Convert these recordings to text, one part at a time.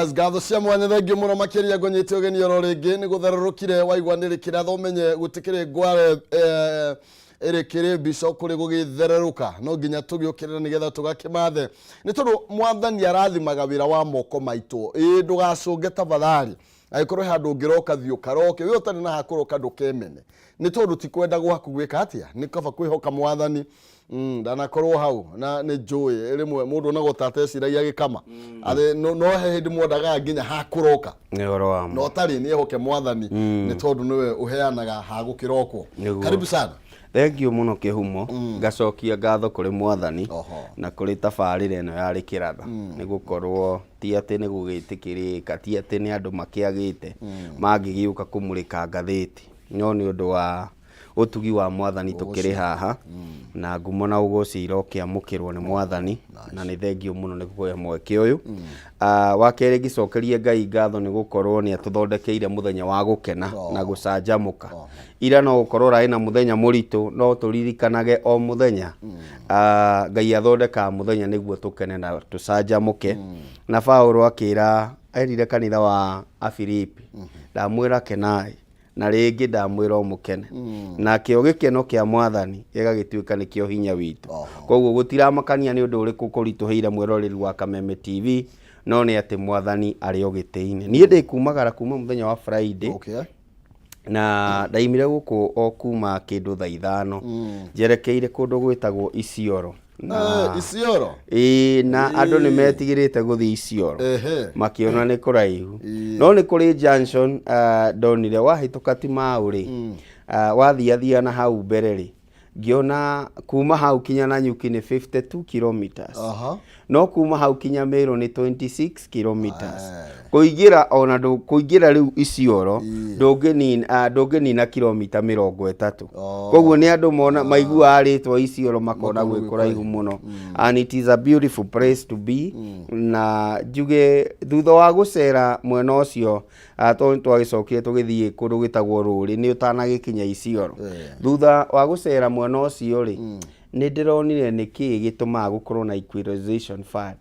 Yes, gatho cia mwanya thengio muno makiria ngonyete ugeni oro ringi ni gutherurukire waigwanire kiratho menye gutikire ngware ere kire bico kuri gugitherruka no nginya tugiukirira nigetha tugakimathe ni tondu mwathani arathimaga wira wa moko maitu ndugacunge tafadhali aikorwo handu ngiroka thio karoke we utari na hakuroka ndukemene ni tondu ti kwenda gwaku gwika atia ni kaba kwihoka mwathani ndanakorwo hau na ni njui rimwe mundu nagotata eciragia gikama athe no he hindi mwendaga nginya hakuroka ni oro wa no tari ni ehoke mwathani ni tondu niwe uheanaga ha gukirokwo. Karibu sana. Thengio muno kihumo ngacokia ngatho kuri mwathani na kuri tabarire eno yari kiratha ni gukorwo ti ati ni gugitikirika ti ati ni andu makiagite mangigiuka kumurika ngathiti no ni undu wa utugi wa mwathani tukiri haha na ngumo na ugoci irokia mukirwo ni mwathani na ni thengio muno ni kugoya mweke uyu wa kere gicokerie Ngai ngatho ni gukorwo ni atuthondekeire muthenya wa gukena na gucanjamuka ira no gukorwo rai na muthenya muritu no turirikanage o muthenya Ngai athondeka muthenya niguo tukene na tucanjamuke na Paulo akira erire kanitha wa Afilipi ndamwira kenai na ringi ndamwira umukene na kio gikeno kia mwathani gigagituika nikio hinya witu koguo gutiramakania ni undu uriku kurituheire mwiroreri wa Kameme TV no ni ati mwathani ari ogiteine nie ndikumagara kuma muthenya wa Friday na ndaimire guku o kuma kindu thaa 5 njerekeire kundu gwitagwo Isiolo na Isiolo na andu ni metigirite guthi Isiolo makiona ni kuraihu no ni kuri junction donire wahituka ti mauri wathiathia na hau mbere ri ngiona kuma hau kinya na Nyuki ni 52 kilometers no kuma hau kinya Meru ni 26 kilometers kuigira ona kuigira riu Isiolo ndungeni na kilomita 30 koguo ni andu mona maigua aritwa Isiolo makona gwikuraihu muno and it is a beautiful place to be na juge thutha wa gucera mwena ucio twagicokie tugithie kundu gitagwo Ruri ni utanagikinya Isiolo thutha wa gucera mwena ucio ri ni ndironire niki gitumaga gukorwo na equalization fund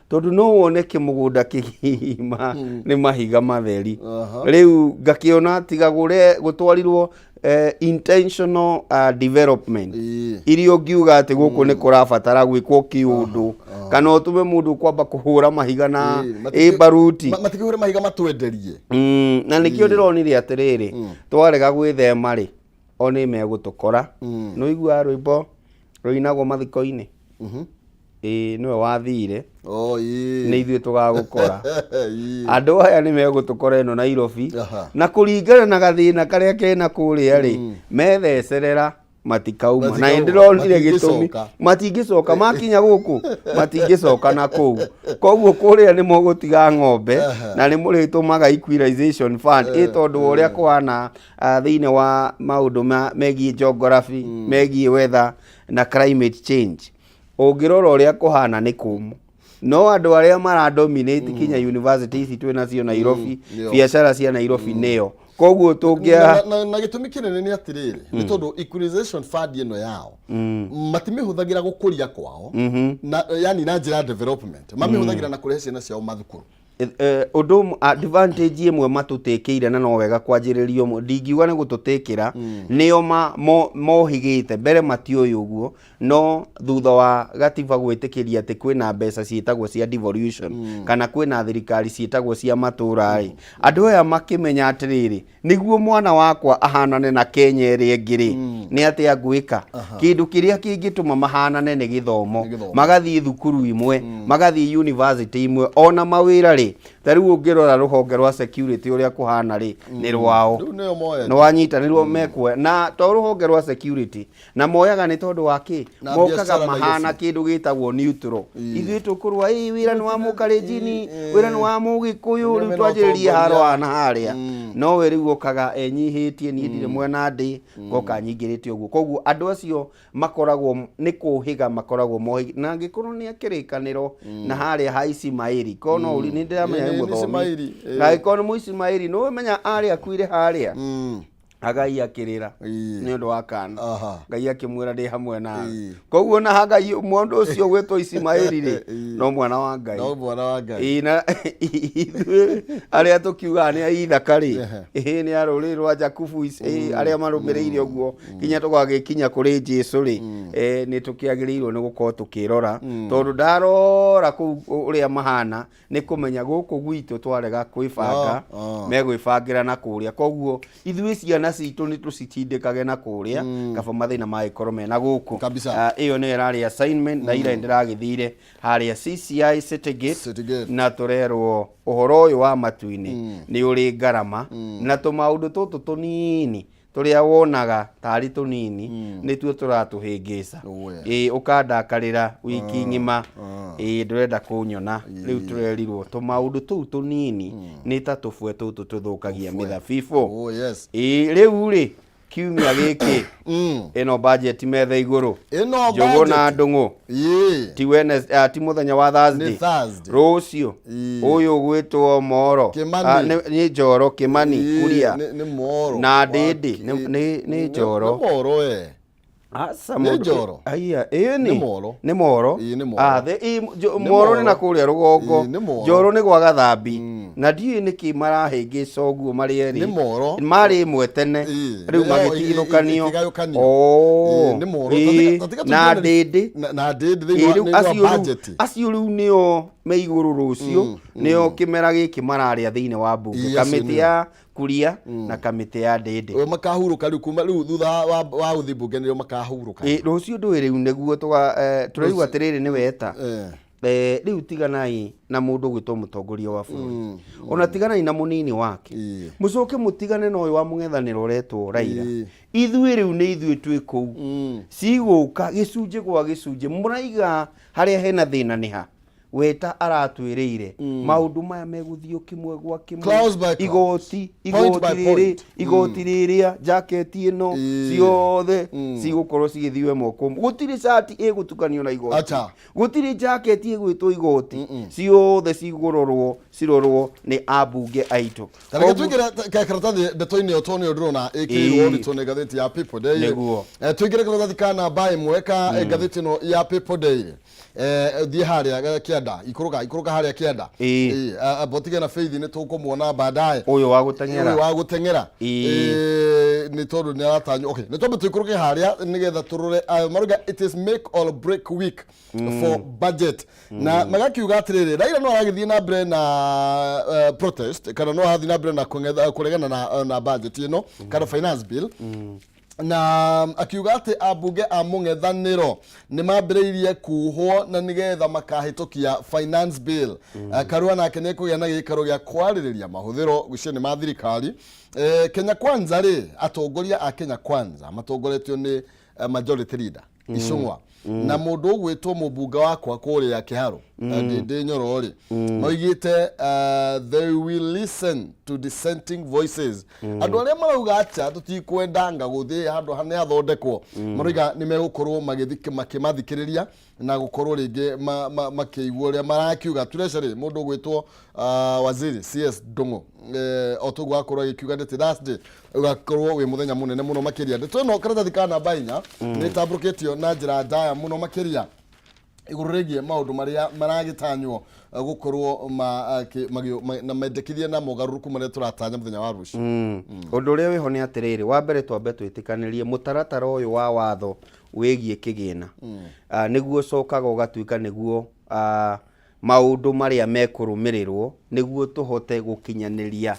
tondu no wone kimugunda kigima ni mahiga matheri riu ngakiona tigagure gutwarirwo intentional development irio ngiuga ati guku ni kurabatara gwikwo kiundu kana utume mundu kwamba kuhura mahiga na baruti matikihure mahiga matwenderie na nikio ndironire atiriri twarega gwithema ri oni megutukora no igua rwimbo ruinagwo mathiko-ini niwe wathire ni ithuĩ tugagukora andu aya ni megutukora eno Nairobi na kuringana na gathina karia kena kuria ri methecerera matikauma na ndironire gitumi matingicoka makinya guku matingicoka na kuu koguo kuria ni mogutiga ng'ombe na ni muritumaga equalization fund tondu uria kuhana thiine wa maundu megie geography megie weather na climate change ungirora uria kuhana ni kumu no andu aria maradominate kinya university ici twinacio Nairobi biashara cia Nairobi neo koguo tungia na gitumi kinene ni atiriri ni tondu equalization fund ino yao matimihuthagira gukuria kwao na yani na njira development mamihuthagira na kurehe ciana ciao mathukuru undu advantage imwe matutekeire na no wega kwanjiririo ndingiuga ni gututekira nio mohigite mbere matioyo uguo no thutha wa gatiba gwitikiria ati kwina mbeca ciitagwo cia devolution kana kwina thirikari ciitagwo cia matura ri andu aya makimenya atiriri niguo mwana wakwa ahanane na Kenya iri ngiri ni ati agwika kindu kiria kingituma mahanane ni githomo magathie thukuru imwe magathie university imwe ona mawira ri tariu ungirora ruhonge rwa security uria kuhana ri ni rwao no wanyita ni rwo mekwe na to ruhonge rwa security na moyaga ni tondu waki mokaga mahana kindu gitagwo neutral ithuĩ tukurwa wira ni wa mukalenjini wira ni wa mugikuyu riu twanjiririe harwana haria no we riu okaga enyihitie ni ndire mwena ndi goka nyingirite uguo koguo andu acio makoragwo ni kuhiga makoragwo mohi na ngikorwo ni akirikaniro na haria ha Ismaili kono uri ni ndiramenya muthomi na ikono mu Ismaili no menya aria akuire haria Hagai akirira ni undu wa kana Ngai akimwira ndi hamwe nawe koguo na Hagai mwandu ucio gwetwo Ismaili ri no mwana wa Ngai na aria tukiuga ni aithaka ri ni aruri rwa Jakubu aria marumireire uguo kinya tugagikinya kuri Jesu ri ni tukiagirirwo ni gukorwo tukirora tondu ndarora ku uria mahana ni kumenya guku gwitu twarega kwibanga megwibangira na kuria koguo ithui ciana citu ni tucitindikage na kuria kaba mathina magikorwo mena guku iyo ni rari assignment na ira ndiragithire haria CCI Citygate na turerwo uhoro uyu wa matuini ni uri ngarama na tumaundu tutu tunini turia wonaga tari tunini ni tuo turatuhingisa ukandakarira wiki ngima ndurenda kunyona riu turerirwo tumaundu tuu tunini ni ta tufwe tutu tuthukagia mithabibũ riu ri kiumia giki ino budget metha iguru Njogu na Ndung'u ti muthenya wa Thursday rucio uyu gwitwo Moro ni Njoro Kimani Kuria na Ndindi ni Njoro asa Njoro aya ni Moro Moro ni na kuria rugongo Njoro ni gwa Gathambi na ndiu ni ki marahingica uguo mari eri mari mwetene riu magitinukanio ni Moro na Ndindi acio riu nio me iguru rucio nio kimera giki mararia thiine wa bunge kamiti ya Kuria na kamiti ya Ndindi makahuruka riu kuma riu thutha wa uthibunge nio makahuruka rucio ndwiriu niguo turaigu atiriri ni weta riu tiganai na mundu gwitwo mutongoria wa bururi ona tiganai na munini wake mucoke mutigane na uyu wa mung'ethaniro uretwo Raila ithui riu ni ithui twi kuu ciguka gicunje gwa gicunje muraiga haria hena thina niha weta aratwiriire maundu maya meguthio kimwe gwa kimwe igoti riria jacket ino ciothe cigukorwo cigithiwe moko gutiri shati igutukanio na igoti gutiri jacket igwitwo igoti ciothe cirorwo ni abunge aitu tareke twigire karatathi ndetoini otoni ndrona ikirwo ritone gatheti ya People Day twigire karatathi kana bai mweka gatheti no ya People Day thie haria kianda ikuruka haria kianda botige na Faith ni tukumwona baadaye uyu wa gutengera ni tondu ni aratanyo okay ni tondu tuikuruke haria nigetha turure maruga it is make or break week for budget na magakiuga atiriri Raila no aragithie na mbere na protest kana no hathi na mbere na kuregana na budget ino kana finance bill na akiuga ati abunge a mung'ethaniro ni mambiriirie kuhwo na nigetha makahitukia finance bill karua nake ni kugia na gikaro gia kwaririria mahuthiro gucio ni ma thirikari Kenya Kwanza ri atongoria a Kenya Kwanza matongoretio ni majority leader Icung'wa na mundu gwitwo mubunga wakwa kuria Kiharo Ndindi Nyoro ri moigite they will listen to dissenting voices andu aria marauga acha tutikwendanga guthi handu hane athondekwo maroiga ni megukorwo makimathikiriria na gukorwo ringi makiigua uria marakiuga treasury mundu gwitwo waziri CS Ndung'u otugo akorwo gikiuga ndete Thursday ugakorwo wi muthenya munene muno makiria ndete no karatathi kana bainya ni tabuketio na njira ndaya muno makiria iguru rigie maundu maria maragitanywo gukorwo na mendekithie na mogaruruku maria turatanya muthenya wa rucio undu uria wiho ni atiriri wa mbere twambe twitikanirie mutaratara uyu wa watho wigie kigina niguo cokaga ugatuika niguo maundu maria mekurumirirwo niguo tuhote gukinyaniria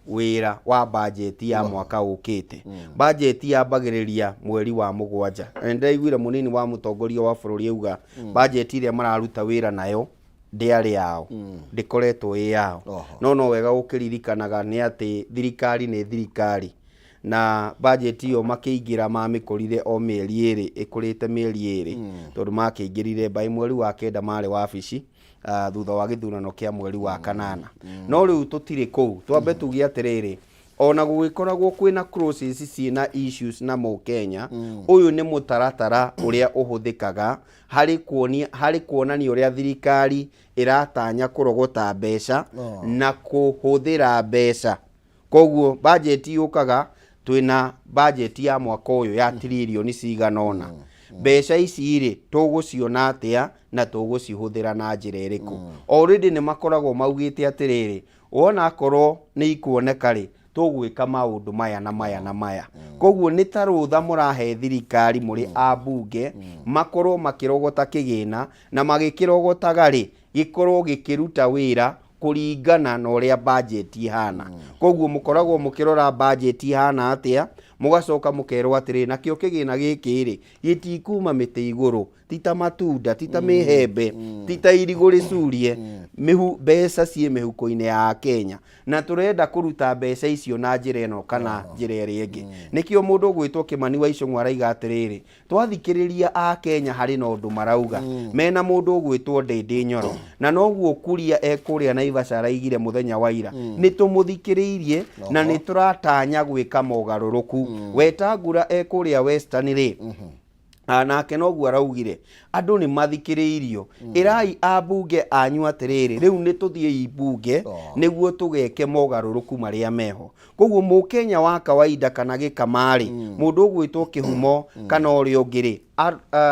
wira wa budget ya mwaka ukite budget yambagiriria mweri wa mugwanja ndaiguire munini wa mutongoria wa bururi uga budget iria mararuta wira nayo ndiari yao ndikoretwo yao no wega ukiririkanaga ni ati thirikari ni thirikari na budget iyo makiingira mamikorire o mieri iri ikurite mieri iri tondu makiingirire bai mweri wa kenda mari wabici thutha wa githurano kia mweri wa kanana no riu tutire kou twambe tugia atiriri ona gugikoragwo kwina crosses ciina issues na mo Kenya uyu ni mutaratara uria uhuthikaga hari kuonania uria thirikari iratanya kurogota mbeca na kuhuthira mbeca koguo budget yukaga twina budget ya mwaka uyu ya trilioni ciganona mbeca ici ri tuguciona atia na tugucihuthira na njira iriku already ni makoragwo maugite atiriri wona korwo ni ikuoneka ri tugwika maundu maya na maya na maya koguo ni tarutha murahe thirikari muri abunge makorwo makirogota kigina na magikirogotaga ri gikorwo gikiruta wira kuringana na uria budget ihana koguo mukoragwo mukirora budget ihana atia mugacoka mukerwo atiri nakio kigina gikiri gitikuma miti iguru tita matunda tita mihembe tita irigu ricurie mbeca cie mihuko-ini ya Kenya na turenda kuruta mbeca icio na njira ino kana njira iri ingi nikio mundu gwitwo Kimani wa Icũng'wa araiga atiriri twathikiriria a Kenya hari na undu marauga mena mundu gwitwo Ndindi Nyoro na noguo kuria ekuria Naivasha araigire muthenya wa ira nitumuthikiriirie na nituratanya gwika mogaruruku Wetangula ekuria Western ri nake noguo araugire andu ni mathikiriirio irai abunge anyu atiriri riu nituthie ibunge niguo tugeke mogaruruku maria meho koguo mukenya wa kawaida kana gikamari mundu gwitwo Kihumo kana uri ungiri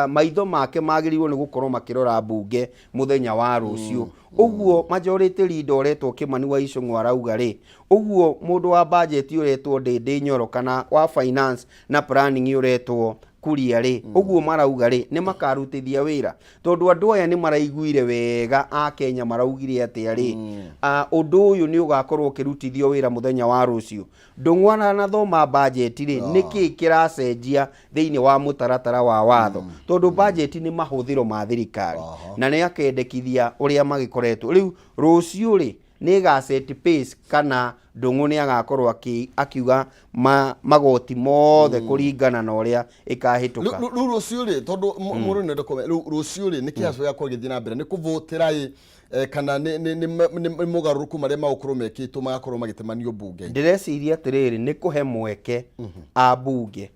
maitho make magirirwo ni gukorwo makirora bunge muthenya wa rucio uguo majority leader uretwo Kimani wa Icũng'wa arauga ri uguo mundu wa budget uretwo Ndindi Nyoro kana wa finance na planning uretwo Kuria ri uguo marauga ri ni makarutithia wira tondu andu aya ni maraiguire wega a Kenya maraugire atia ri undu uyu ni ugakorwo kirutithio wira muthenya wa rucio ndungwana na thoma budget ri niki kiracenjia thiini wa mutaratara wa watho tondu budget ni mahuthiro ma thirikari na ni akendekithia uria magikoretwo riu rucio ri ni ga set pace kana ndungu ni agakorwo akiuga magoti mothe kuringana na uria ikahituka rucio ri tondu muru nende kome rucio ri ni kiaso ya kwagithia na mbere ni kuvotera kana ni mugaruruku maria magukorwo mekitwo magakorwo magitemanio bunge ndireciria atiriri ni kuhe mweke a bunge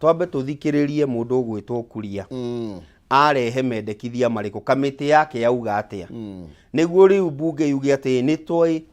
twambe tuthikiririe mundu gwitwo Kuria arehe mendekithia mariko kamiti yake yauga atia niguo riu bunge yuge ati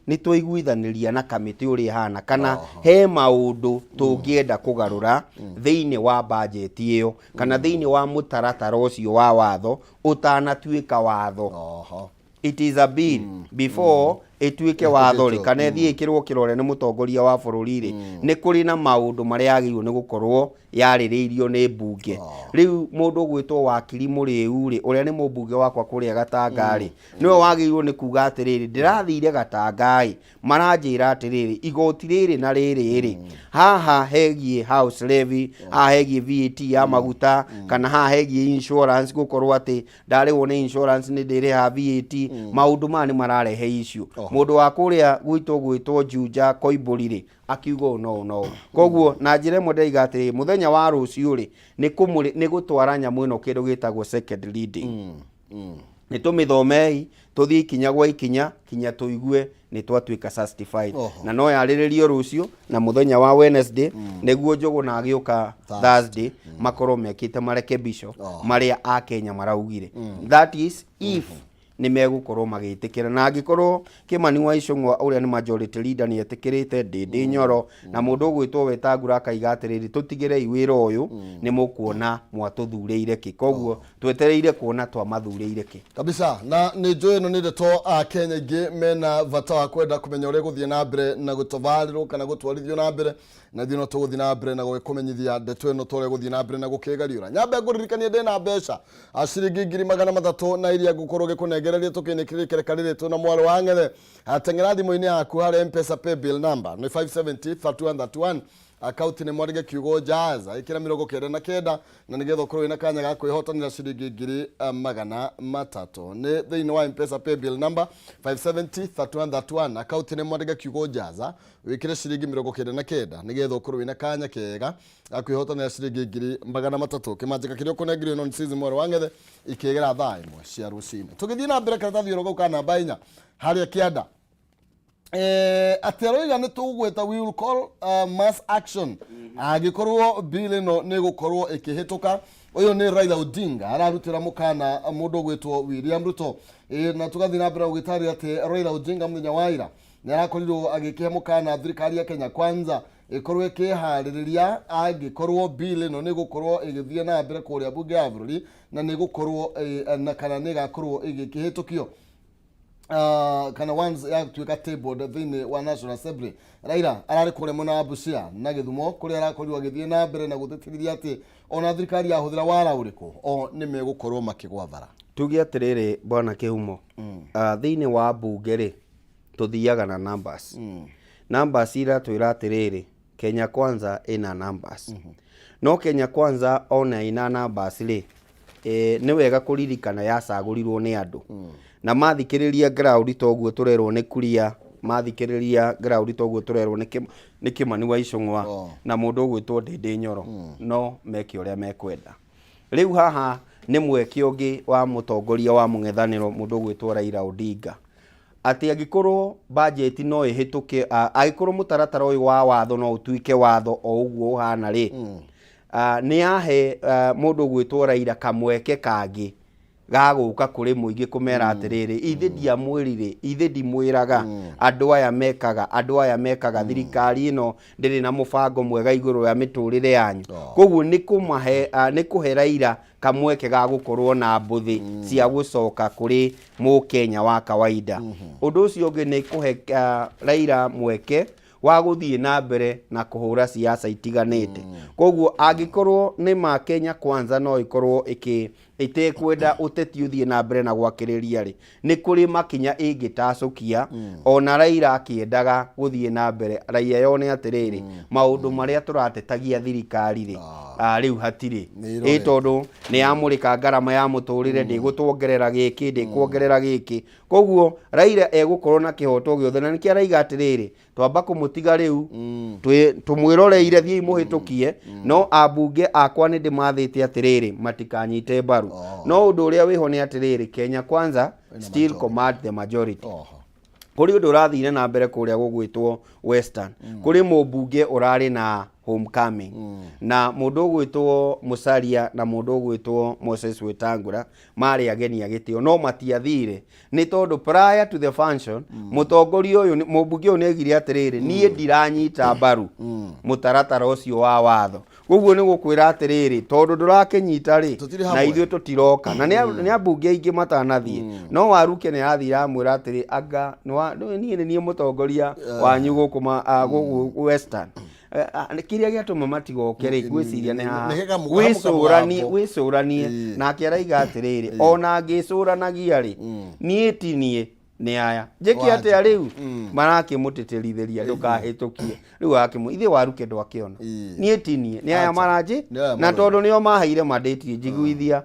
ni twaiguithaniria na kamiti uri hana kana he maundu tungienda kugarura thiini wa budget iyo kana thiini wa mutaratara ucio wa watho utanatuika watho it is a bill before etuike watho ri kana thie ikirwo kirore ni mutongoria wa bururi ri ni kuri na maundu maria agirwo ni gukorwo yaririirio ni bunge riu mundu gwitwo wakiri Muriu ri uria ni mubunge wakwa kuria Gatanga ri niwe wagirwo ni kuga atiriri ndirathire Gatanga maranjira atiriri igoti riri na riri haha hegie house levy hegie VAT ya maguta kana haha hegie insurance gukorwo ati ndarĩhwo ni insurance ni ndiriha VAT maundu mani mararehe issue mundu wa kuria gwitwo Juja Koimburi ri akiugo no koguo na njira imwe ndaiga ati muthenya wa rucio ri ni gutwara nyamu ino kindu gitagwo second reading ni tumithomei tuthii kinya gwa ikinya kinya tuigue ni twatuika certified na no yariririo rucio na muthenya wa Wednesday niguo Njogu na agiuka Thursday makorwo mekite marekebisho maria a Kenya maraugire that is if ni megukorwo magitikira na angikorwo Kimani wa Icũng'wa uria ni majority leader ni etikirite Ndindi Nyoro na mundu gwitwo Wetangula akaiga atiriri tutigire wira uyu ni mukuona mwatuthureire ki koguo twetereire kuona twa mathuriire ki kabisa na ni njoe no ni ndeto a Kenya ingi mena vata wa kwenda kumenya uria guthie na mbere na gutovarirwo kana gutwarithio na mbere na thino tuguthie na mbere na gwikumenyithia ndeto ino tore guthie na mbere na gukigariura nyambe nguririkania ndina mbeca aciringi 300 na iria gukorwo gikunengereria tukinikirikire kariritwo na mwaro wa ng'ethe ateng'era thimu-ini yaku hari M-Pesa pay bill number ni 570 3131 account ni mwarige kiugo jaza ikira 99 na nigetha ukorwo ina kanya ga kwihotanira ciringi 300 ni thiini wa M-Pesa pay bill number 570 3131 account ni mwarige kiugo jaza wikire ciringi 99 nigetha ukorwo ina kanya kega ga kwihotanira ciringi 300 kimanjika kirio kunengire no nsizi mwaro wa ng'ethe ikigera thaa imwe cia rucini tugithie na mbere karatathi yoro gauka namba 4 haria kianda ateroiga ni tugweta we will call mass action agikorwo bill no ni gukorwo ikihituka uyu ni Raila Odinga ararutira mukana mundu gwitwo William Ruto na tugathina na mbere ugitari ati Raila Odinga muthenya wa ira ni arakorirwo agikihe mukana thirikari ya Kenya Kwanza ikorwo ikihaririria angikorwo bill ino ni gukorwo igithie na mbere kuria bunge ya bururi na ni gukorwo na kana ni gakorwo igikihitukio kana once yatuika tabled thini wa National Assembly. Raila arari kure muna Busia na Githumo kuria arakorirwo agithie na mbere na guthikiriria ati ona thirikari yahuthira wara uriku o ni megukorwo makigwathara. Tuge atiriri bwana Kihumo, thini wa bunge ri tuthiaga na numbers. Numbers ira twira atiriri Kenya Kwanza ina numbers. No Kenya Kwanza ona ina numbers ri ni wega kuririkana yacagurirwo ni andu na mathikiriria ground toguo turerwo ni kuria, mathikiriria ground toguo turerwo ni Kimani wa Icung'wa na mundu ugwitwo Ndindi Nyoro no meke uria mekwenda. Riu haha ni mweke ungi wa mutongoria wa mung'ethaniro mundu ugwitwo Raila Odinga ati agikorwo budget no ihituke agikorwo mutaratara uyu wa watho no utuike watho o uguo hana ri ni ahe mundu ugwitwo Raila kamweke kangi gaguka kuri muingi kumera atiriri ithe ndiamwirire ithe ndimwiraga andu aya mekaga thirikari ino ndiri na mubango mwega iguru ya miturire yanyu koguo ni kumahe ni kuhe Raila kamweke gagukorwo na mbuthi cia gucoka kuri mu Kenya wa kawaida. Undu ucio ungi ni kuhe Raila mweke wa guthie na mbere na kuhura siasa itiganite. Koguo angikorwo ni ma Kenya Kwanza no ikorwo itekwenda uteti uthie na mbere na gwakiriria ri ni kuri makinya ingitacukia ona Raila akiendaga guthie na mbere Raila yone atiriri maundu maria turatetagia thirikari ri riu hatiri tondu ni amurika ngarama ya muturire ndigutwongerera giki ndikuongerera giki. Koguo Raila egukorwo na kihoto giothe na niki araiga atiriri twamba kumutiga riu tumwiroreire thii muhitukie no abunge akwa ni ndimathite atiriri matikanyite mbaru no undu uria wiho ni atiriri Kenya Kwanza still command the majority. Kuri undu urathire na mbere kuria gugwitwo Western kuri mubunge urari na homecoming na mundu ugwitwo Musalia na mundu ugwitwo Moses Wetangula mari ageni agitio no matiathire ni tondu prior to the function mutongoria uyu mubunge uyu negire atiriri nie ndiranyita mbaru mutaratara ucio wa watho. Koguo ni gukwira atiriri tondu ndurakenyita ri na ithuĩ tutiroka na ni abunge aingi matanathie no waruke ni athira amwira atiri anga nie mutongoria wanyu guku Western kiria giatuma matigoke ri gwiciria ni ha wicuranie na kiraiga atiriri ona ngicuranagia ri nie tinie ni aya njeki ate riu marake mutitiritheria ndukahitukie riu akimu ithe waruke ndwakiona nie tinie ni aya maraji na tondu nio mahaire mandate njiguithia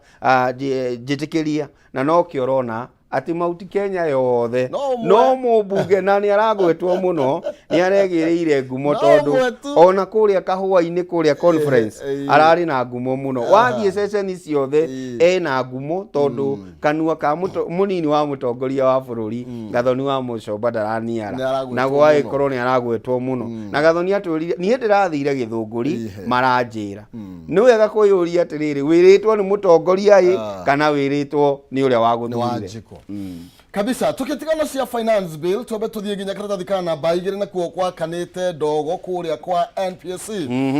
njitikiria na no kiorona ati mauti Kenya yothe no mubunge na ni aragwetwo muno ni aregereire ngumo tondu ona kuria kahuwa-ini kuria conference arari na ngumo muno wathie session ciothe ena ngumo tondu kanua ka munini wa mutongoria wa bururi Gathoni wa Mucomba daraniara na gwaikorwo ni aragwetwo muno na Gathoni atwirire nie ndirathire Githunguri maranjira ni wega kuyuria atiriri wiritwo ni mutongoria kana wiritwo ni uria waguthurire kabisa. Tukitigana cia finance bill tobe tuthie ginya karatathi kana baigire na kuo kwa kanite dogo kuria kwa NPSC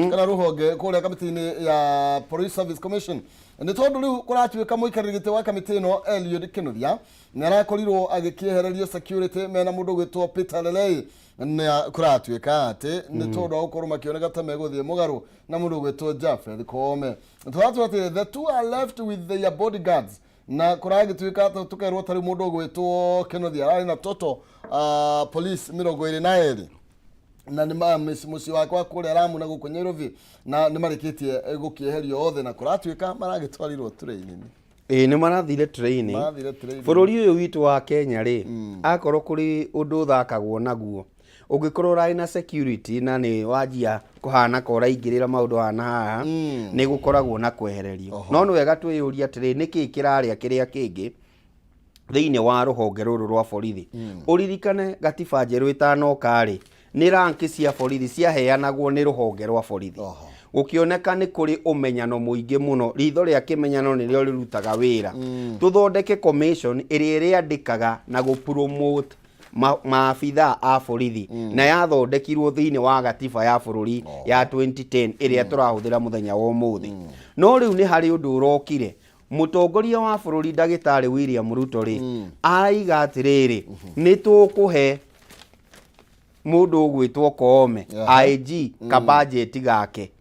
kana ruhonge kuria kamiti-ini ya Police Service Commission ni tondu riu kuratuika muikarigite wa kamiti ino Eliud Kinuthia ni arakorirwo agikiehererio security mena mundu gwitwo Peter Lelei na kuratuika ati ni tondu ukorwo makioneka ta meguthie mugaru na mundu gwitwo Japheth Koome. The two are left with their bodyguards na kuragituika tukerwo tari mundu gwitwo Kinuthia ari na toto police 22 na ni muci wakwa kuria Ramu na guku Nyairobi na ni marikitie gukieherio othe na kuratuika maragitwarirwo training ni marathire training bururi uyu witu wa Kenya ri akorwo kuri undu thakagwo naguo ugikorwo rai na security na ni wajia kuhana kora ingirira maundu hana haha ni gukoragwo na kwehererio no ni wega twiyuria atiri niki kiraria kiria kingi thiini wa ruhonge ruru rwa borithi uririkane gatiba njeru itanoka ri ni ranki cia borithi ciaheanagwo ni ruhonge rwa borithi gukioneka ni kuri umenyano muingi muno ritho ria kimenyano ni rio rirutaga wira tuthondeke commission iria andikaga na gupromote maabitha a borithi na yathondekirwo thiini wa gatiba ya bururi ya 2010 iria turahuthira muthenya wa umuthi no riu ni hari undu urokire mutongoria wa bururi Ndagitari William Ruto ri aiga atiriri ni tukuhe mundu ugwitwo Koome IG ka budget gake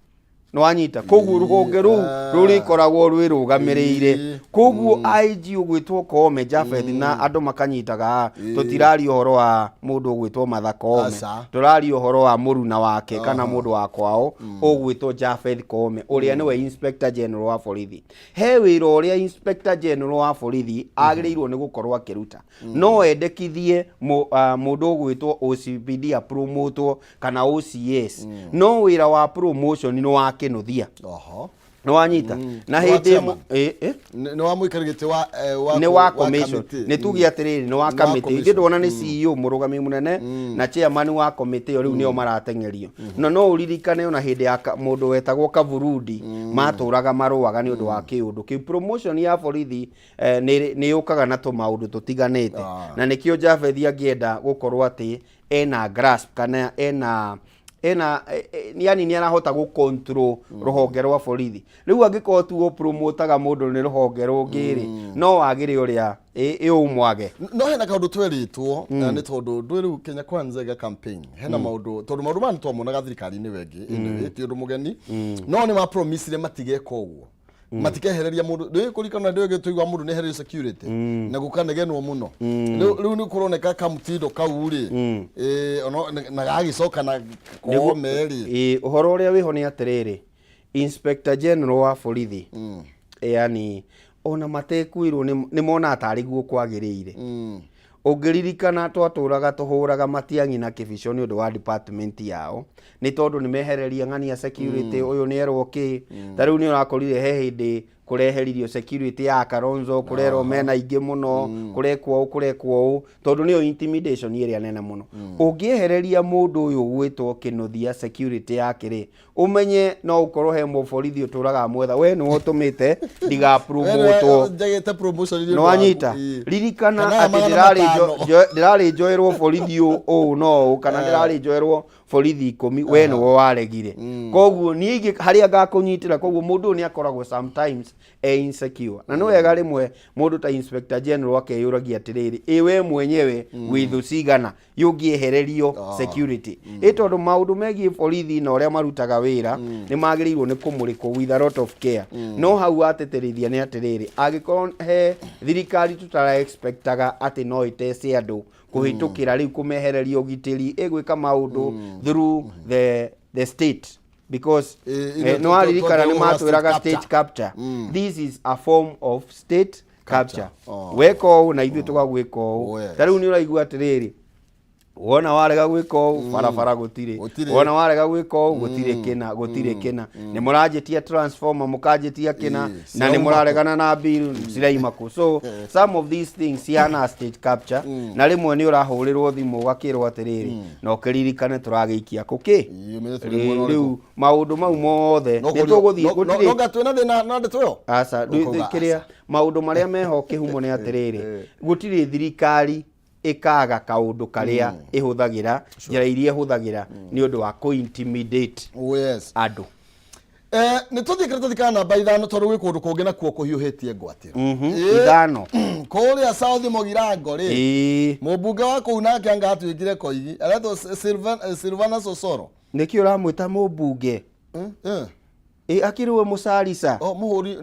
no anyita koguo ruhonge ru rurikoragwo rwirugamiriire koguo IG ugwitwo Koome Japheth na andu makanyitaga tutirari uhoro wa mundu ugwitwo Martha Koome turari uhoro wa muruna wake kana mundu wa kwao ugwitwo Japheth Koome uria niwe Inspector General wa borithi he wira uria Inspector General wa borithi agirirwo ni gukorwo akiruta no endekithie mundu ugwitwo OCPD promote kana OCS no wira wa promotion ni wa kinuthia no wanyita na hindi no wa muikarigite wa ni wa commission ni tugi atiriri ni wa committee ngi ndona ni CEO murugami munene na chairman wa committee riu nio maratengerio no uririkane ona hindi ya mundu wetagwo Kavurundi maturaga maruaga ni undu wa kiundu ki promotion ya borithi ni yukaga na to maundu tutiganite na nikio Japheth angienda gukorwo ati ena grasp kana ena yani ni arahota gu control ruhonge rwa borithi riu angiko tu promotaga mundu ni ruhonge rungiri no wagire uria umwage no hena kaundu tweritwo na ni tondu ndwiru Kenya Kwanza ga campaign hena maundu tondu maundu mani twamonaga thirikari ni wengi indi ti undu mugeni no ni ma promise matige koguo matikehereria mundu ndio kurikana ndio gituigwa mundu ni hererio security na gukanegenwo muno riu ni kuroneka kamutindo kauri ono na gagicoka na Koome uhoro uria wiho ni atiriri Inspector General wa borithi yani ona matekuirwo ni mona atari guo kwagiriire ungiririkana twaturaga tuhuraga matiangi na kibisho ni undu wa department yao ni tondu ni mehereria ng'ania security uyu ni erwo ki tariu ni urakorire he hindi kureheririo security ya Kalonzo kurero mena ingi muno kurekwo tondu niyo intimidation iria nene muno ungiehereria mundu uyu gwitwo kinuthia security yake ri umenye no ukorwo he muborithi uturaga mwetha we ni utumite ndiga promote jagete promotion no anyita ririkana ati ndirari joerwo borithi u no kana ndirari joerwo borithi 10 we ni wo waregire koguo ni haria gakunyitira koguo mundu ni akoragwo sometimes insecure na no wega rimwe mundu ta Inspector General akeyuragia atiriri iwe mwenyewe withu cigana yungiehererio security tondu maundu megie borithi na uria marutaga wira ni magirirwo ni kumurikwo with a lot of care no hau ateterithia ni atiriri agikorwo he thirikari tutara expectaga ati no itese andu kuhitukira riu kumehereria ugitiri igwika maundu through the state because no aririkana ni matwiraga state capture this is a form of state capture weko na ithu tukagwika tariu ni uraigua atiriri wona warega gwika barabara gutire wona warega gwika gutire kina ni murajetia transformer mukajetia kina na ni muraregana na bill ciraimaku so some of these things yana state capture na rimwe ni urahurirwo thimu gakirwo atiriri no kiririkane turagiikia kuki riu maundu mau mothe ni tuguthie gutire no gatwena thina na ndetwo asa kiria maundu maria meho kihumo ni atiriri gutire thirikari ikaga kaundu karia ihuthagira njira iria ihuthagira ni undu wa ku intimidate andu ni tuthikira tuthikana namba ithano tondu gwi kundu kungi na kuo kuhiuhitie ngwatiro ithano kuria South Mugirango ri mubunge wa kuu nake anga atuikire koigi aretwo Silvana Sosoro niki uramwita mubunge akiriwe Mucarica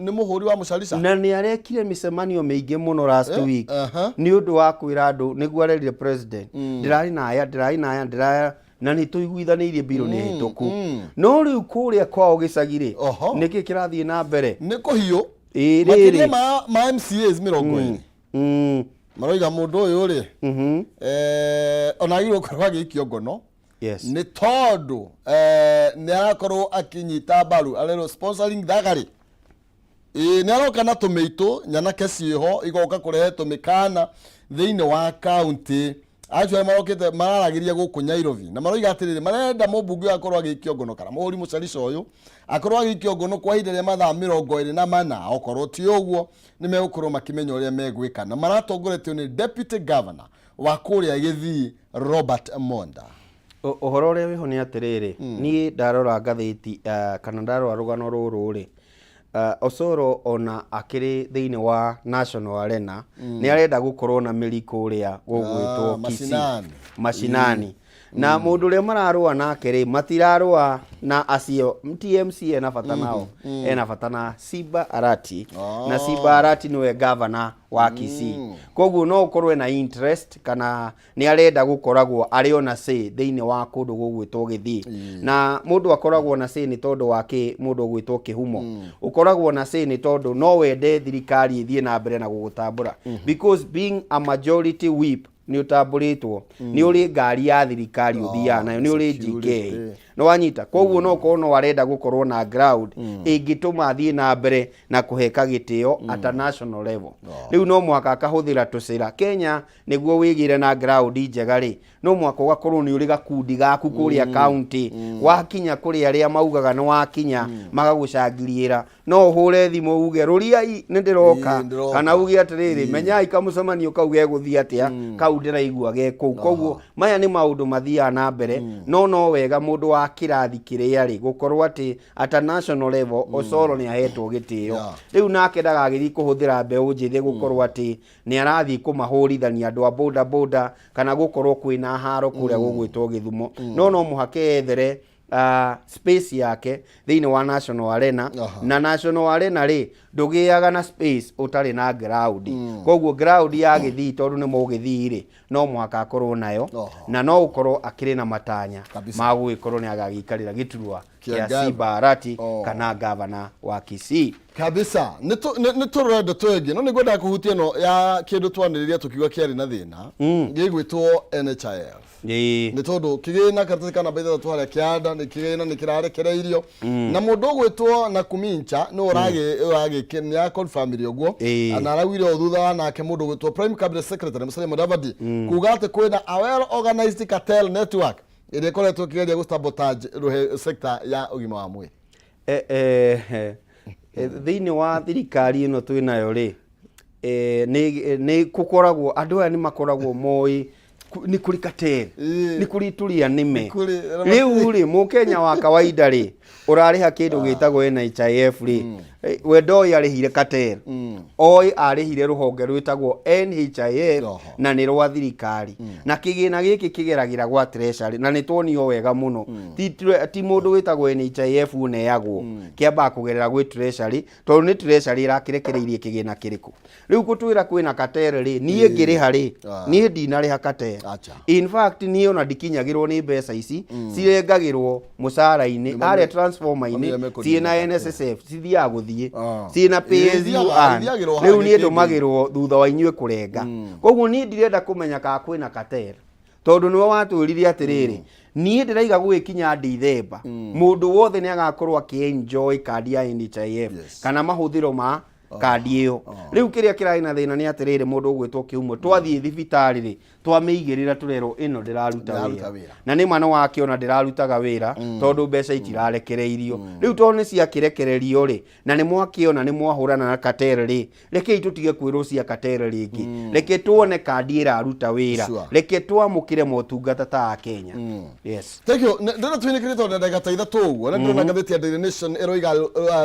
ni muhuri wa Mucarica na ni arekire micemanio meingi muno last week ni undu wa kwira andu niguo arerire president ndirari naya na ni tuiguithanirie biro ni hituku no riu kuria kwao gicagire niki kirathie na mbere ni kuhiu makiri ma MCAs 20 maroiga mundu uyu ri onagirwo korwa gikio ngono ni tondu ni arakorwo akinyita baru arero sponsoring thagari ni aroka na tumeito nyanake ciho igoka kurehe tumikana thiini wa county acho marokete mararagiria guku Nyairobi na maroiga atiriri marenda mubunge akorwo agikio ngono kana muhuri Mucarica uyu akorwo agikio ngono kwa ihinda ria mathaa 24 okorwo ti uguo ni megukorwo makimenya uria megwika na maratongoretio ni deputy governor wa kuria Githii Robert Monda. Uhoro uria wiho ni atiriri ni ndarora ngathiti kana ndarora rugano ruru ri Osoro ona akiri thiini wa National Arena ni arenda gukorwo na miriko uria gugwitwo mashinani na mundu uria mararua nake ri matirarua na acio TMC ena bata nao ena bata na Simba Arati na Simba Arati niwe governor wa Kisii koguo no ukorwe na interest kana ni arenda gukoragwo ari ona say thiini wa kundu gugwitwo Githii na mundu akoragwo na say ni tondu wake mundu gwitwo Kihumo ukoragwo na say ni tondu no wende thirikari ithie na mbere na gugutambura because being a majority whip ni utamburitwo ni uri ngari ya thirikari uthia nayo ni uri GK no wanyita koguo no korwo no arenda gukorwo na ground ingituma thie na mbere na kuheka gitio at a national level riu no mwaka akahuthira tucira Kenya niguo wigire na ground njega ri no mwaka ugakorwo ni uri gakundi gaku kuria county wakinya kuri aria maugaga no wakinya magagucangiriira no uhure thimu uge ruriai nindiroka kana uge atiriri menyai kamucemanio kau geguthii atia kau ndiraigua ge kou koguo maya ni maundu mathia na mbere no wega mundu wa kirathi kiria ri gukorwo ati at a national level Osoro ni ahetwo gitio riu nake ndagagithi kuhuthira mbeu njithi gukorwo ati ni arathi kumahurithania andu a boda boda kana gukorwo kwina haro kuria gugwitwo Githumo no muhake ethere space yake thiini wa National Arena na National Arena ri ndugiaga na space utari na ground koguo ground ya Githii tondu ni mugithii ri no mwaka akorwo nayo na no ukorwo akiri na matanya maguikorwo ni agagikarira giturwa kia Simba Arati kana governor wa Kisii kabisa ni turenda twegi no nigwenda kuhutia no ya kindu twaniriria tukiwa kiari na thina gigwitwo NHIF ni tondu kigina karatikana baitha twara kianda ni kigina ni kirarekereirio na mundu gwitwo na kumincha no urage kenya confirm ogwo ana arawire thutha wa nake mundu gwitwo Prime Cabinet Secretary Musalia Mudavadi kuga ati kwina a well organized cartel network ire koretwo kigeria gusabotage sector ya ugima wa mwiri thiini wa thirikari ino twinayo ri ni kukoragwo andu aya ni makoragwo moi ni kuri cartel ni kuri turia nime riu ri mukenya wa kawaida ri urariha kindu gitagwo NHIF ri we ndoi arihire cartel oi arihire ruhonge rwitagwo NHIF na ni rwa thirikari na kigina giki kigeragira gwa treasury na ni twonio wega muno ti mundu witagwo NHIF uneagwo kiamba kugerera gwi treasury tondu ni treasury irakirekereirie kigina kiriku riu gutwira kwina cartel ri nie ngiriha ri nie ndinariha cartel in fact nie ona dikinyagirwo ni mbeca ici cirengagirwo mucara-ini aria transformer-ini ciina NSSF cithia guthie ciina PSU riu nie ndumagirwo thutha wa inyue kurenga koguo nie ndirenda kumenya ka kwina cartel tondu niwe watwirire atiriri nie ndiraiga gwikinya Dithemba mundu wothe ni agakorwo akienjoy card ya NHIF kana mahuthiro ma kandi iyo riu kiria kirai na thina ni atiriri mundu gwitwo Kihumo twathie thibitari ri twamigirira turero ino ndiraruta wira na ni mwana wake ona ndirarutaga wira tondu mbeca itirarekereirio riu tondu ni cia kirekererio ri na ni mwakiona ni mwahurana na cartel ri reke itutige kwirwo cia cartel ringi reke tuone kandi iraruta wira reke twamukire motungata ta Kenya yes thank you ndana twinikire tondu ndagata itha tuguo na ndona ngatheti ya Daily Nation eroiga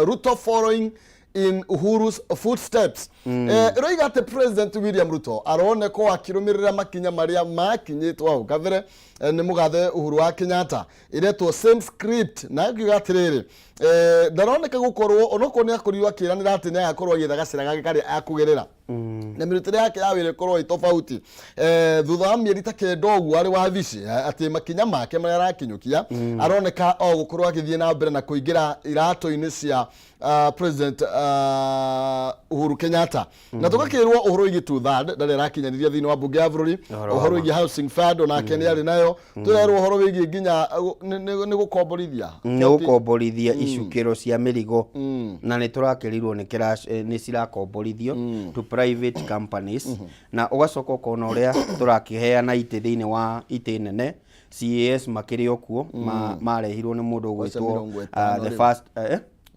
Ruto following in Uhuru's footsteps roiga ate President William Ruto arone ko akirumirira makinya maria makinyitwo au kavere ni mugathe Uhuru wa Kenyatta iretwo same script na gigatiriri ndaroneka gukorwo onoko ni akuriwa kiranira ati ni akorwo githa gacira gake kari akugerera na mirutire yake ya wire korwo itofauti thutha wa mieri ta kenda ugu ari wa vici ati makinya make maria arakinyukia aroneka o gukorwo agithie na mbere na kuingira irato-ini cia President Uhuru Kenyatta na tukakirwo uhoro igi 2/3 ndari arakinyaniria thini wa bunge ya bururi uhoro igi housing fund na Kenya ari nayo turerwo uhoro wigi nginya ni gukomborithia icukiro cia mirigo na ni turakirirwo ni cirakomborithio to private companies na ugacoka ukona uria turakiheana ite thini wa ite nene CAS makiri okuo marehirwo ni mundu gwitwo the first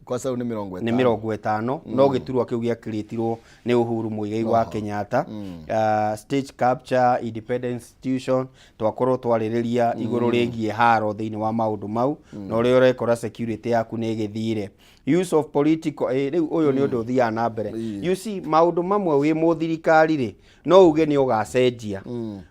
kwa sababu ni 50 ni 50 no giturwa kiu gia creatirwo ni Uhuru Muigai wa Kenyatta. Stage capture independent institution twakorwo twaririria iguru rigie haro thiini wa maundu mau no ri urekora security yaku ni githire use of political riu uyu ni undu thia na mbere. You see maundu mamwe wi muthirikari ri no uge ni ugacenjia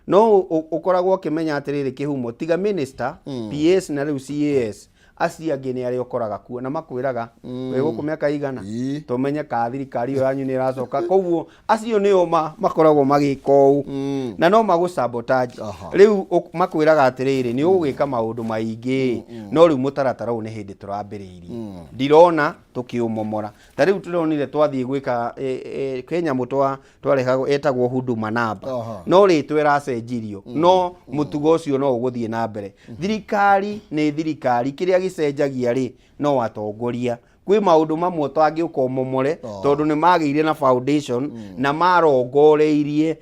no ukoragwo ukimenya atiriri kihumo tiga minister PS na riu CAS aci angĩ nĩ arĩa ũkoraga kuo na makwĩraga we gũkũ mĩaka igana tũmenye ka thirikari ĩyo yanyu nĩ ĩracoka. Koguo acio nĩo makoragwo magĩka ũũ na no magũ sabotage. Rĩu makwĩraga atĩrĩrĩ nĩ ũgwĩka maũndũ maingĩ no rĩu mũtaratara ũyũ nĩ hĩndĩ tũrambĩrĩirie ndirona tũkĩũmomora. Ta rĩu tũronire twathiĩ gwĩka Kenya twarehagwo etagwo Huduma Namba no rĩtwa ĩracenjirio no mũtugo ũcio no ũgũthiĩ na mbere. Thirikari nĩ thirikari kĩrĩa gicenjagia ri no atongoria kwi maundu mamwe twangiuka umomore tondu ni magĩire na foundation na marongoreirie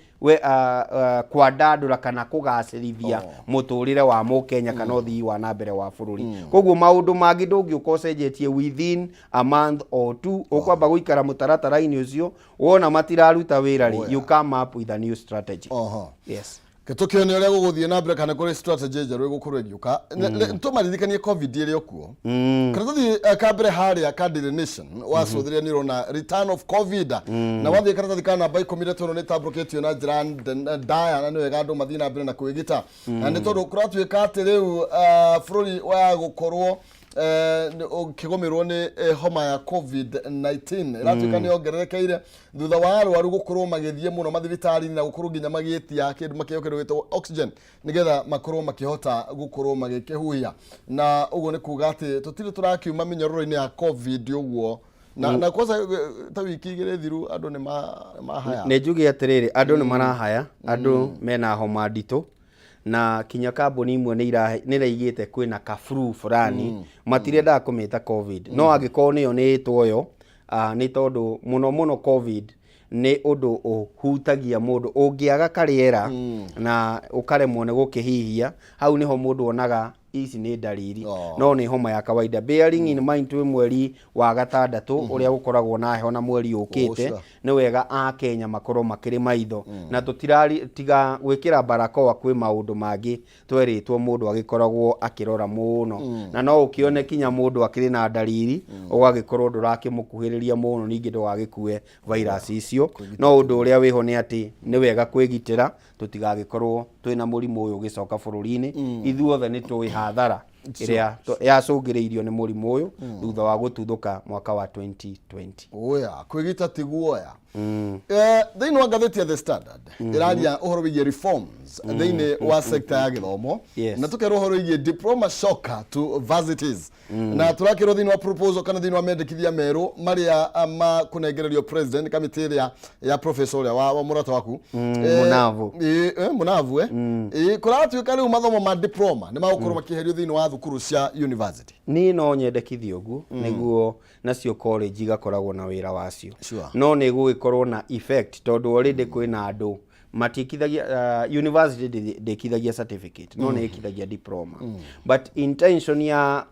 kwandandura kana kugacirithia muturire wa Mukenya kana uthii wa na mbere wa bururi. Koguo maundu mangi ndungiuka ucenjetie within a month or two ukwamba guikara mutaratara-ini ucio wona matiraruta wira ri you come up with a new strategy. Yes. Ketukio ni uria guguthie na mbere kana kuri strategy njeru igukorwo igiuka ntumaririkanie covid iri okuo kana tuthi kambere haria Candidate Nation wacuthiria ni rona return of covid na wathie karatathi kana namba 13 ni tabroket na njira ndaya na ni wega andu mathii na mbere na kwigita na ni tondu kuratuika ati riu bururi wa gukorwo kigomerwo ni homa ya covid-19 iratuika ni ongererekeire thutha wa arwaru gukorwo magithie muno mathibitari na gukorwo nginya magietia kindu makiokerwo gitwo oxygen nigetha makorwo makihota gukorwo magikihuhia na uguo ni kuga ati tutire turakiuma minyororo-ini ya covid uguo na kwanza ta wiki igire thiru andu ni mahaya ni njuge atiriri andu ni marahaya andu mena homa ndito na kinya kambuni imwe nĩ raigĩte kwĩna kafru fulani matirenda kũmĩta covid no angĩkorwo nĩyo nĩĩtwo yo nĩ tondũ mũno covid nĩ ũndũ ũhutagia mũndũ ũngĩaga karĩera na ũkaremwo nĩ gũkĩhihia hau nĩho mũndũ onaga ici nĩ ndariri no nĩ homa ya kawaida. Bearing in mind twĩ mweri wa gatandatũ ũrĩa gũkoragwo na heho na mweri ũkĩte nĩ wega a Kenya makorwo makĩrĩ maitho na tũtiratiga gwĩkĩra barakoa kwĩ maũndũ mangĩ twerĩtwo mũndũ agĩkoragwo akĩrora mũno na no ũkĩone kinya mũndũ akĩrĩ na ndariri ũgagĩkorwo ndũrakĩmũkuhĩrĩria mũno ningĩ ndũgagĩkue virus icio no ũndũ ũrĩa wĩho nĩ atĩ nĩ wega kwĩgitĩra tũtigagĩkorwo twĩna mũrimũ ũyũ ũgĩcoka bũrũri-inĩ ithuothe nĩ tũĩ hathara ĩrĩa yacũngĩrĩirio nĩ mũrimũ ũyũ thutha wa gũtuthũka mwaka wa 2020. Oya kwĩgita ti guoya thĩinĩ wa ngathĩti ya The Standard ĩraria ũhoro wĩgiĩ reforms thĩinĩ wa sector ya gĩthomo na tũkerwo ũhoro wĩgiĩ diploma shocker to varsities na tũrakĩrwo thĩinĩ wa proposal kana thĩinĩ wa mendekithia merũ marĩa makũnengererio president kamĩtĩ ĩrĩa ya professor ũrĩa wa mũrata waku Munavu kũratuĩka rĩu mathomo ma diploma nĩ magũkorwo makĩherio thĩinĩ wa thukuru cia university. Niĩ no nyendekithia ũguo nĩguo nacio college igakoragwo na wĩra wacio no nĩ gũgĩkorwo na effect tondu already kwĩna andũ matikithagia university ndĩkithagia certificate no nĩ ĩkithagia diploma but intention ya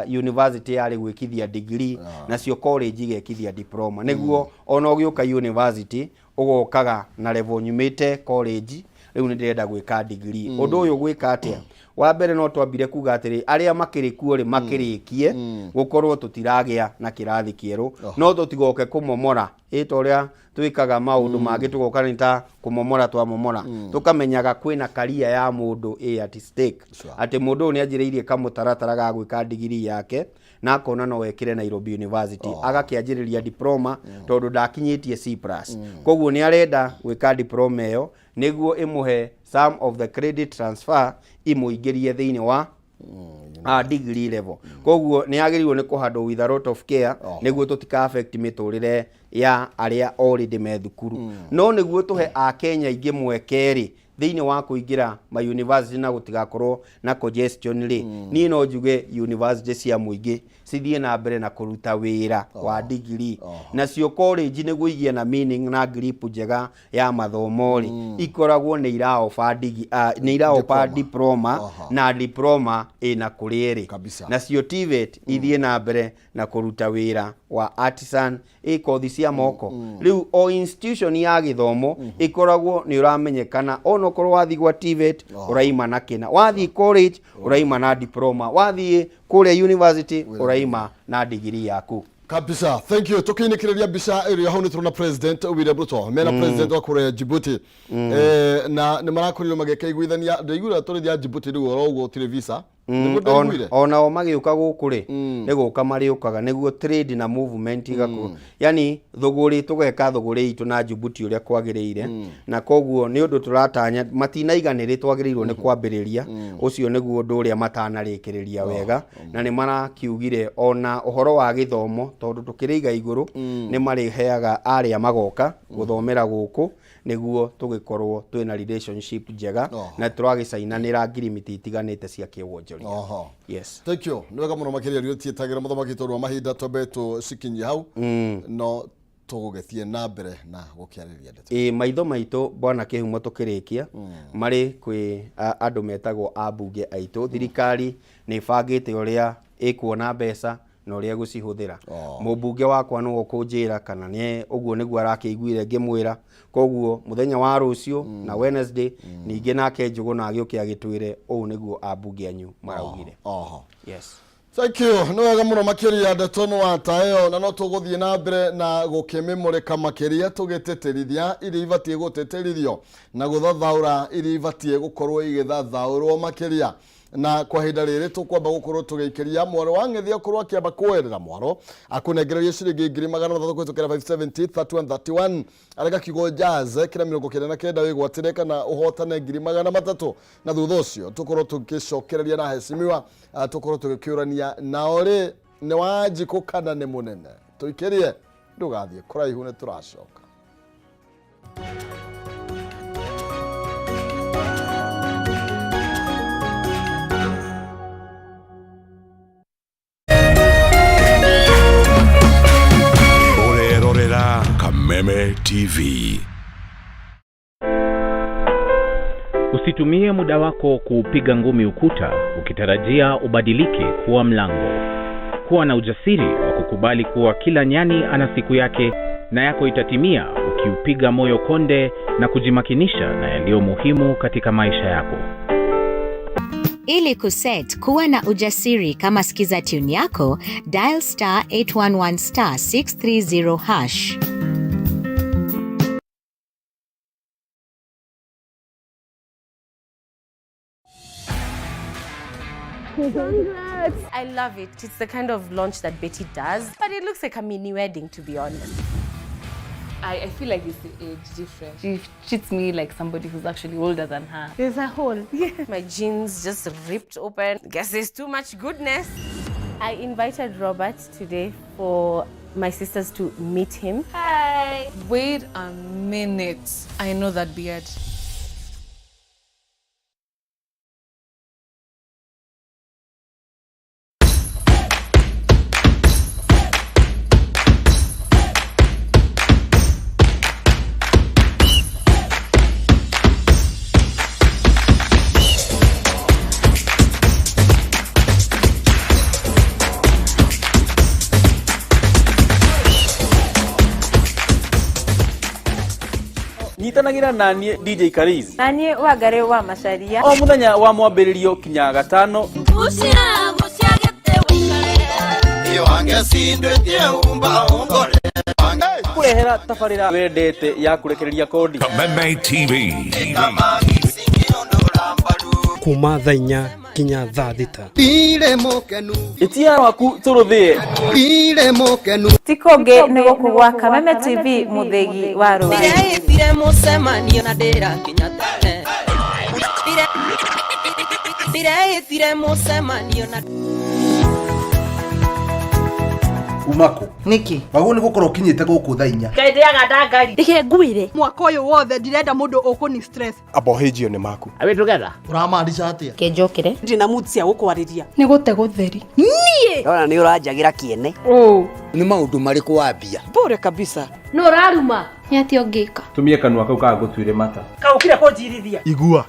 university yarĩ gwĩkithia degree nacio college igekithia diploma nĩguo ona ũgĩũka university ũgokaga na level nyumĩte college rĩu nĩ ndĩrenda gwĩka degree ũndũ ũyũ gwĩka atĩa wa mbere no twambire kuga atĩrĩ arĩa makĩrĩ kuo rĩ makĩrĩkie gũkorwo tũtiragĩa na kĩrathi kĩerũ no tũtigoke kũmomora ĩta ũrĩa twĩkaga maũndũ mangĩ tũgoka nĩ ta kũmomora twamomora tũkamenyaga kwĩna career ya mũndũ at stake atĩ mũndũ ũyũ nĩ anjĩrĩirie kamũtaratara ga gwĩka degree yake na akona no wekĩre Nairobi University agakĩanjĩrĩria diploma tondũ ndakinyĩtie C+. Koguo nĩ arenda gwĩka diploma ĩyo nĩguo ĩmũhe some of the credit transfer imũingĩrie thĩinĩ wa degree level. Koguo nĩ agĩrĩirwo nĩ kũhandwo with a lot of care nĩguo tũtika affect mĩtũrĩre ya aria already me thukuru no niguo tuhe a Kenya ingi mwekeri thiini wa kuingira ma university na gutigakorwo na congestion ri ni no njuge university cia muingi cithie na mbere na kuruta wira wa degree na cio college niguo igie na meaning na grip njega ya mathomo ri ikoragwo ni iraofa ni iraofa diploma na diploma ina kurieri na cio TVET ithie na mbere na kuruta wira wa artisan kothi cia moko riu o institution ya githomo ikoragwo ni uramenyekana ono korwo wathi gwa TVET uraima na kina wathi college uraima na diploma wathi kule university uraima na degree yaku kabisa. Thank you. Tukiinikireria bisha area hau ni turona president William Ruto mena president wa kure Djibouti na ni marakorirwo magikeiguithania ndeigura turithia Djibouti riu orogo tire visa ona o magiuka guku ri niguka mariukaga niguo trade na movement igakuru yani thuguri tugeka thuguri itu na Djibouti uria kwagiriire na koguo ni undu turatanya matinaiganire twagirirwo ni kwambiriria ucio niguo undu uria matanarikiriria wega na ni marakiugire ona uhoro wa githomo tondu tukiriiga iguru ni mariheaga aria magoka guthomera guku niguo tugikorwo twina relationship njega na turagicainanira agreement itiganite cia kiwonjoria. Yes. Thank you. Niwega muno makiria rio tietagira muthomaki tondu wa mahinda tobeto sikinyi hau no tugugethie na mbere na gukiariria ndete. Maitho maito bwana kihumo tukirikia mari kwi andu metagwo abunge aitu thirikari ni bangite uria ikuona mbeca na uria gucihuthira mubunge wakwa no kunjira kana ni uguo niguo arakiiguire ngimwira koguo muthenya wa rucio na Wednesday ningi nake njugo na agiokia gitwire uu niguo abunge anyu maraugire. Yes. Thank you. No wega muno makiria ndetono wa tayo na no tuguthie na mbere na gukimimurika makiria tugeteterithia iri ibatie guteterithio na guthathaura iri ibatie gukorwo igithathaurwo makiria na kwa hinda riri tukwamba gukorwo tugikiria mwaro wa ng'ethi akorwo akiamba kuerera mwaro akunegereria ciringi 300 kwitukira 570 3131 arega kigo jazz kira 99 wigwatire kana uhotane 300 na thutha ucio tukorwo tugicokereria na heshimiwa tukorwo tugikiurania na ori ni wajiku kana ni munene tuikirie ndugathie kuraihu ni turacoka. Kameme TV. Usitumie muda wako kupiga ngumi ukuta ukitarajia ubadilike kuwa mlango. Kuwa na ujasiri wa kukubali kuwa kila nyani ana siku yake na yako itatimia ukiupiga moyo konde na kujimakinisha na yaliyo muhimu katika maisha yako. Ili kuset kuwa na ujasiri kama sikiza tune yako, dial *811 *630#. Congrats! I love it. It's the kind of launch that Betty does, but it looks like a mini wedding, to be honest. I feel like it's the age difference. She treats me like somebody who's actually older than her. There's a hole. Yeah. My jeans just ripped open. Guess there's too much goodness. I invited Robert today for my sisters to meet him. Hi. Wait a minute. I know that beard. Nyitanagira nanie DJ Kariz Nanie Wangari wa Macharia o muthenya wa mwambiririo kinya gatano Usia gete wikare iyo angesindwe umba ongore kurehera tafarira wendete ya kurekereria kodi Kameme TV. kuma thainya kinya thaa thita ire mokenu itia waku turuthie ire mokenu Tikoge nego kugwa Kameme TV muthegi wa Rwanda. ire musemanio na ndira kinya tene ire musemanio na Umako. Niki. Wago ni gukora ukinyite guku thainya. Kaithiaga ndangari. Ike ngwire. Mwaka uyu wothe ndirenda mundu ukuni stress. Abohejio ni maku. Are we together? Uramaanisha atia? Kenjokire. Ndina mood cia gukwariria. Ni gute gutheri. Nie. Ona ni uranjagira kiene. Ni maundu mariku wambia. Bore kabisa. No raruma. Nyati ongika. Tumie kanua kau ka gutuire mata. Kaukire kunjirithia. Igua.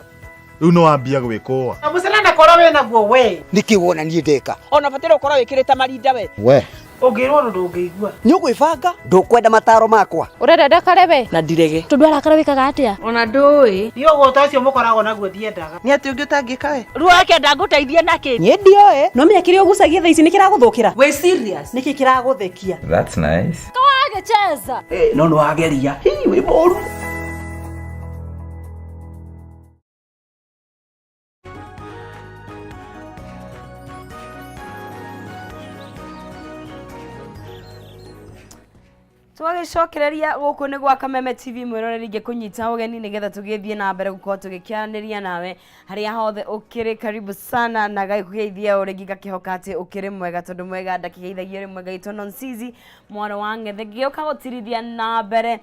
Riu no wambia gwikoa. Amucelana koro we naguo we. Niki wona nie ndeka. Ona batira ukoro wikirite marinda we. We. Ungirwo ndungigua. Ni ugwibanga ndukwenda mataro makwa. Urenda ndakarebe. Na ndirege. Tundu arakara wikaga atia. Ona ndui. Ni ugota ucio mukoragwo naguo thiendaga. Ni ati ungi utangika we. Ruo yake ndanguteithia naki. Ni ndioe. No mekire ugucagia thaa ici ni kiraguthukira. We serious? Niki kiraguthekia. That's nice. Kawage cheza. No no ageria. Hii we moru. Twagicokereria guku ni gwa Kameme TV mwiroreri ngikunyita ugeni nigetha tugithie na mbere gukorwo tugikiaraniria nawe haria hothe ukiri karibu sana na gaikugeithia urigi gakihoka ati ukiri mwega tondu mwega ndakigeithagia rimwe gaitwo Nonsizi mwana wa Ngethe gioka gutirithia na mbere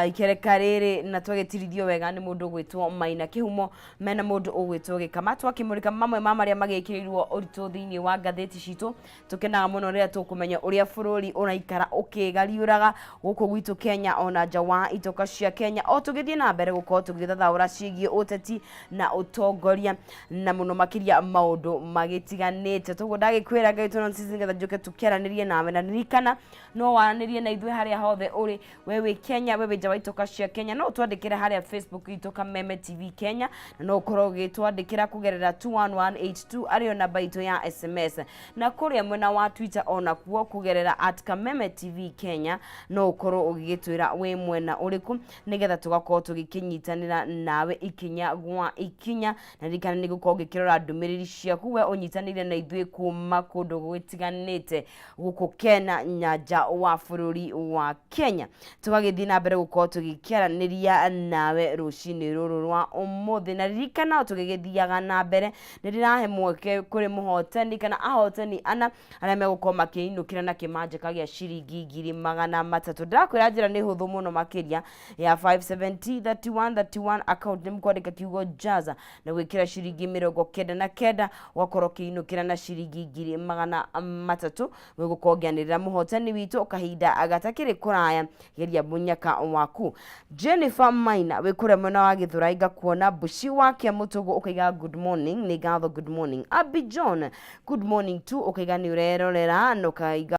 ikereka riri na twagitirithio wega ni mundu gwitwo Maina Kihumo mena mundu ugwitwo Gikama twakimurika mamwe ma maria magikirirwo uritu thiini wa ngatheti citu tukenaga muno ria tukumenya uria bururi unaikara ukigariura guku gwitu Kenya ona nja wa itoka cia Kenya o tugithie na mbere gukorwo tugithathaura cigie uteti na utongoria na muno makiria maundu magitiganite tugo ndagikwira gaitwo Nonsizi ngetha njuke tukiaranirie nawe na ririkana no waranirie na ithuĩ haria hothe uri wewe Kenya wewe nja wa itoka cia Kenya no twandikire haria Facebook itu Kameme TV Kenya na no ukorwo gitwandikira kugerera 21182 ario namba itu ya SMS na kuria mwena wa Twitter ona kuo kugerera @Kameme TV Kenya no ukorwo ugigitwira we mwena uriku nigetha tugakorwo tugikinyitanira nawe ikinya gwa ikinya na rikana ni gukorwo gikirora ndumiriri ciaku we unyitanire na ithuĩ kuma kundu gwitiganite guku Kenya nyanja wa bururi wa Kenya tugagithie na mbere gukorwo tugikiaraniria nawe rucini ruru rwa umuthi na rikana tugigithiaga na mbere nirirahe mweke kuri muhotani kana ahotani ana aria megukorwo makiinukira na kimanja gia ciringi 300 ndakwira njira ni huthu muno makiria ya 5703131 account ni mkwandika kiugo jaza na gwikira ciringi 99 wakorwo kiinukira na ciringi 300 wegukorwo ngianirira muhotani witu kahinda agatakiri kuraya geria munyaka waku Jennifer Maina wikure mwena wa Githurai ngakuona Bushi wake Mutugu ukaiga good morning ni gatho good morning Abi John good morning tu ukaiga ni urerorera no kaiga